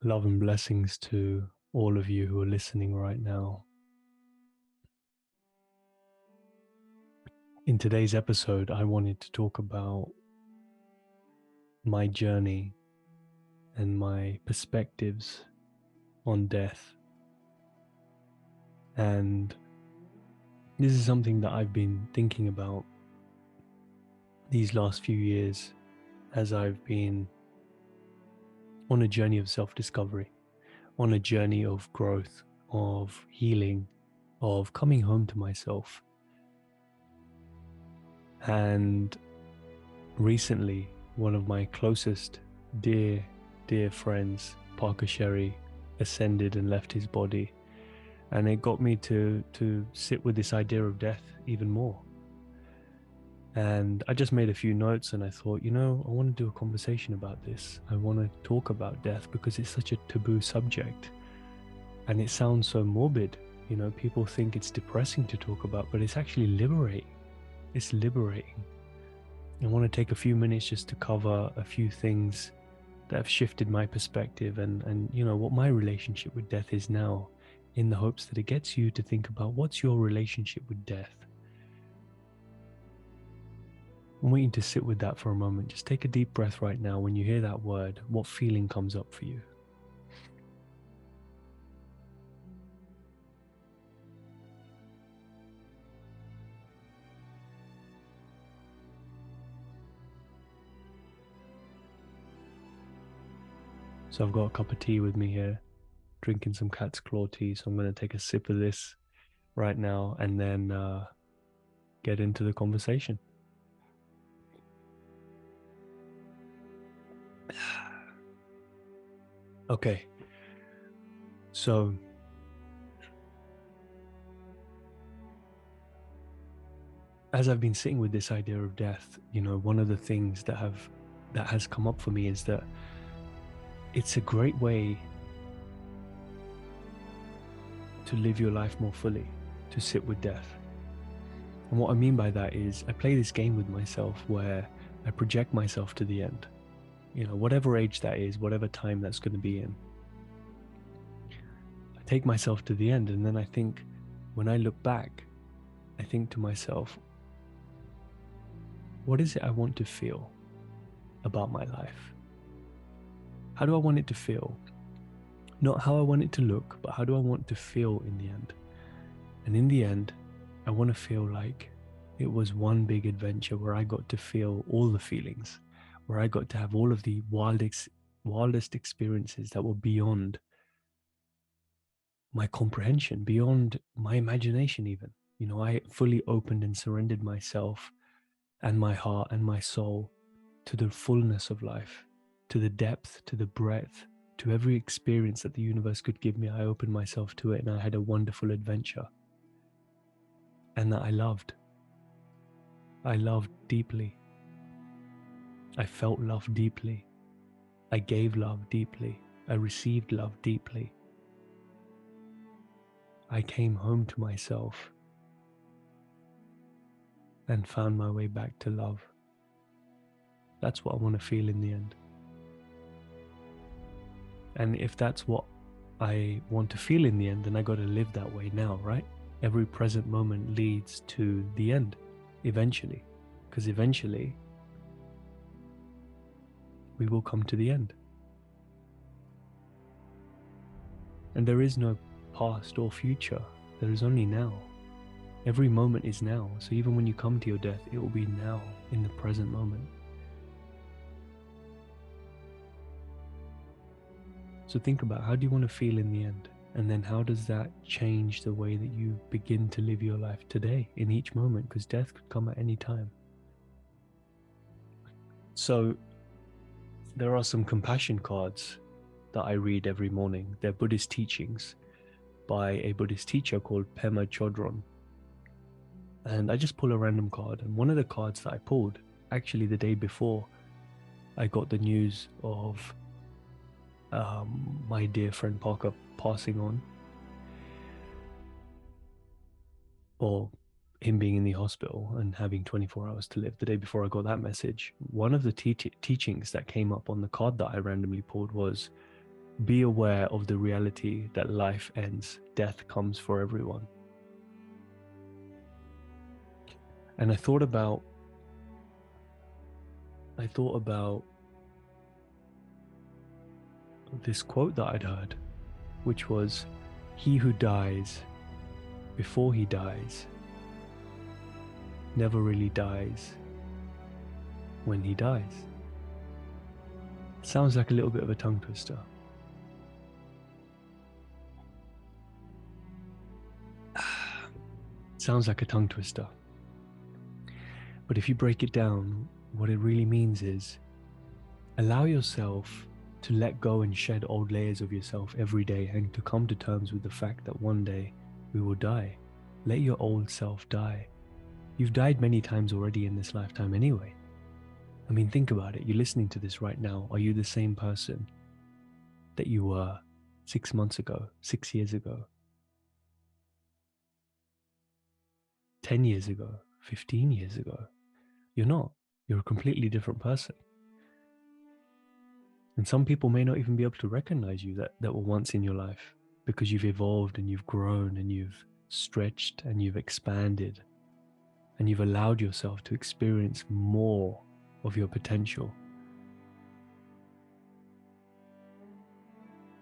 Love and blessings to all of you who are listening right now. In today's episode, I wanted to talk about my journey and my perspectives on death. And this is something that I've been thinking about these last few years as I've been on a journey of self-discovery, on a journey of growth, of healing, of coming home to myself. And recently, one of my closest, dear friends, Parker Sherry, ascended and left his body. And it got me to sit with this idea of death even more. And I just made a few notes and I thought, I want to do a conversation about this. I want to talk about death because it's such a taboo subject. And it sounds so morbid. People think it's depressing to talk about, but it's actually liberating. It's liberating. I want to take a few minutes just to cover a few things that have shifted my perspective and what my relationship with death is now, in the hopes that it gets you to think about what's your relationship with death. I want you to sit with that for a moment. Just take a deep breath right now. When you hear that word, what feeling comes up for you? So I've got a cup of tea with me here, drinking some cat's claw tea. So I'm going to take a sip of this right now and then get into the conversation. Okay. So as I've been sitting with this idea of death, one of the things that has come up for me is that it's a great way to live your life more fully, to sit with death. And what I mean by that is I play this game with myself where I project myself to the end, whatever age that is, whatever time that's going to be in. I take myself to the end, and then I think, when I look back, I think to myself, what is it I want to feel about my life? How do I want it to feel? Not how I want it to look, but how do I want to feel in the end? And in the end, I want to feel like it was one big adventure where I got to feel all the feelings, where I got to have all of the wildest experiences that were beyond my comprehension, beyond my imagination even. I fully opened and surrendered myself and my heart and my soul to the fullness of life, to the depth, to the breadth, to every experience that the universe could give me. I opened myself to it and I had a wonderful adventure. And that I loved. I loved deeply. I felt love deeply. I gave love deeply. I received love deeply. I came home to myself and found my way back to love. That's what I want to feel in the end. And if that's what I want to feel in the end, then I got to live that way now, right? Every present moment leads to the end, eventually. Because eventually, we will come to the end. And there is no past or future. There is only now. Every moment is now. So even when you come to your death, it will be now, in the present moment. So think about, how do you want to feel in the end? And then how does that change the way that you begin to live your life today, in each moment? Because death could come at any time. So there are some compassion cards that I read every morning. They're Buddhist teachings by a Buddhist teacher called Pema Chodron. And I just pull a random card. And one of the cards that I pulled, actually the day before I got the news of my dear friend Parker passing on, or him being in the hospital and having 24 hours to live, the day before I got that message, one of the teachings that came up on the card that I randomly pulled was, Be aware of the reality that life ends, death comes for everyone. And I thought about this quote that I'd heard, which was, "He who dies before he dies never really dies when he dies." Sounds like a little bit of a tongue twister. Sounds like a tongue twister. But if you break it down, what it really means is allow yourself to let go and shed old layers of yourself every day, and to come to terms with the fact that one day we will die. Let your old self die. You've died many times already in this lifetime anyway. I mean, think about it. You're listening to this right now. Are you the same person that you were 6 months ago, 6 years ago, 10 years ago, 15 years ago? You're not. You're a completely different person. And some people may not even be able to recognize you that were once in your life, because you've evolved and you've grown and you've stretched and you've expanded and you've allowed yourself to experience more of your potential.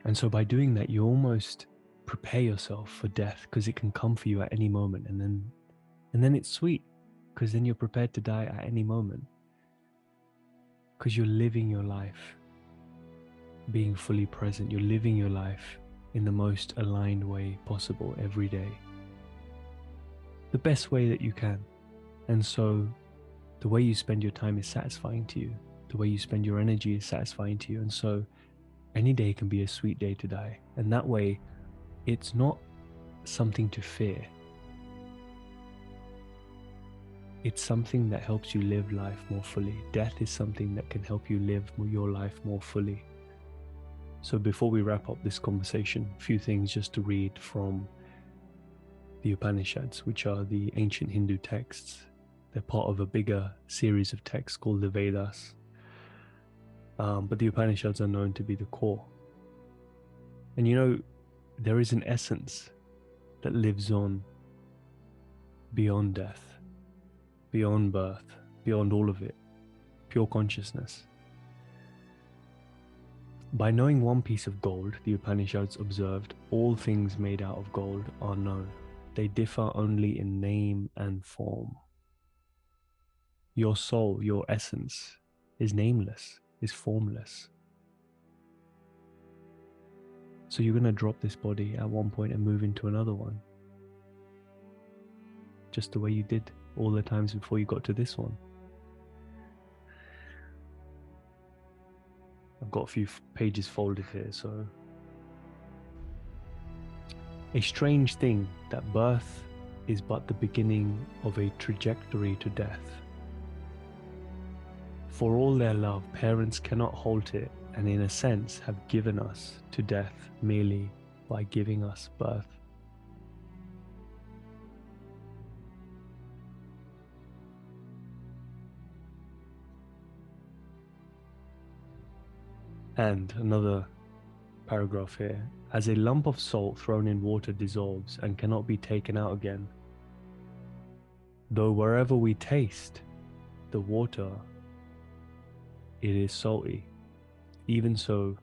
And so by doing that, you almost prepare yourself for death, because it can come for you at any moment. And then it's sweet, because then you're prepared to die at any moment, because you're living your life being fully present. You're living your life in the most aligned way possible every day, the best way that you can. And so the way you spend your time is satisfying to you. The way you spend your energy is satisfying to you. And so any day can be a sweet day to die. And that way, it's not something to fear. It's something that helps you live life more fully. Death is something that can help you live your life more fully. So before we wrap up this conversation, a few things just to read from the Upanishads, which are the ancient Hindu texts. They're part of a bigger series of texts called the Vedas. But the Upanishads are known to be the core. And you know, there is an essence that lives on beyond death, beyond birth, beyond all of it, pure consciousness. By knowing one piece of gold, the Upanishads observed, all things made out of gold are known. They differ only in name and form. Your soul, your essence, is nameless, is formless. So you're going to drop this body at one point and move into another one, just the way you did all the times before you got to this one. I've got a few pages folded here, so. A strange thing that birth is but the beginning of a trajectory to death. For all their love, parents cannot halt it, and in a sense have given us to death merely by giving us birth. And another paragraph here. As a lump of salt thrown in water dissolves and cannot be taken out again, though wherever we taste the water, it is salty. Even so,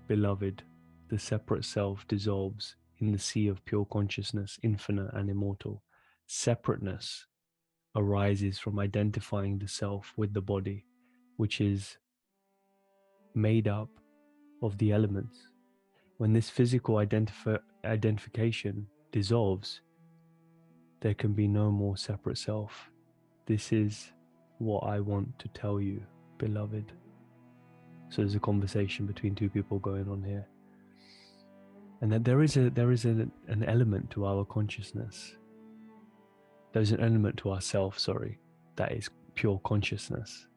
beloved, the separate self dissolves in the sea of pure consciousness, infinite and immortal. Separateness arises from identifying the self with the body, which is made up of the elements. When this physical identification dissolves, there can be no more separate self. This is what I want to tell you, beloved. So there's a conversation between two people going on here. And that there is an element to our consciousness. There's an element to ourself, that is pure consciousness.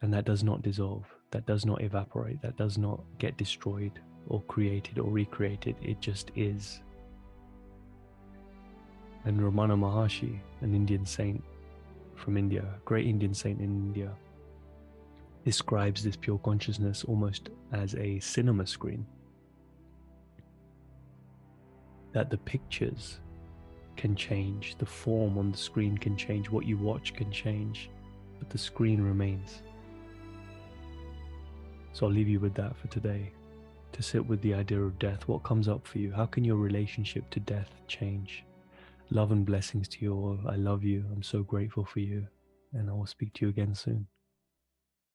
And that does not dissolve, that does not evaporate, that does not get destroyed or created or recreated. It just is. And Ramana Maharshi, an Indian saint from India, great Indian saint in India, describes this pure consciousness almost as a cinema screen. That the pictures can change, the form on the screen can change, what you watch can change, but the screen remains. So I'll leave you with that for today, to sit with the idea of death. What comes up for you? How can your relationship to death change? Love and blessings to you all. I love you. I'm so grateful for you. And I will speak to you again soon.